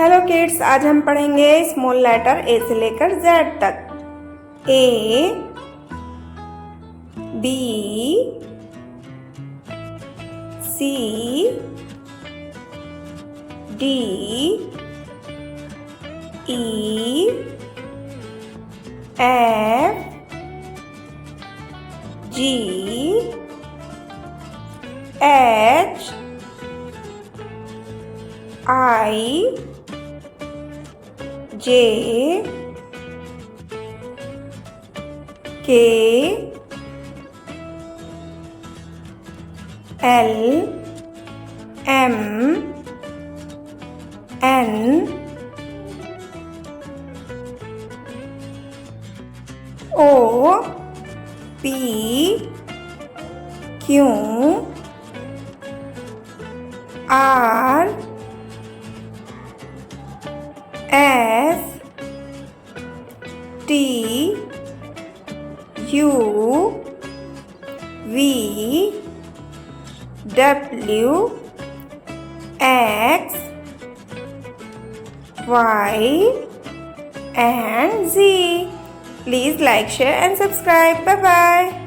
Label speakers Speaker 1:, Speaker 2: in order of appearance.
Speaker 1: Hello kids, आज हम पढ़ेंगे स्मॉल लेटर ए से लेकर जेड तक। ए, B, C, D, E, F, ji, H, I, J, K, L, M, N, O, P, Q, R, S, T, U, V, W, X, Y, and Z. Please like, share and subscribe. Bye bye.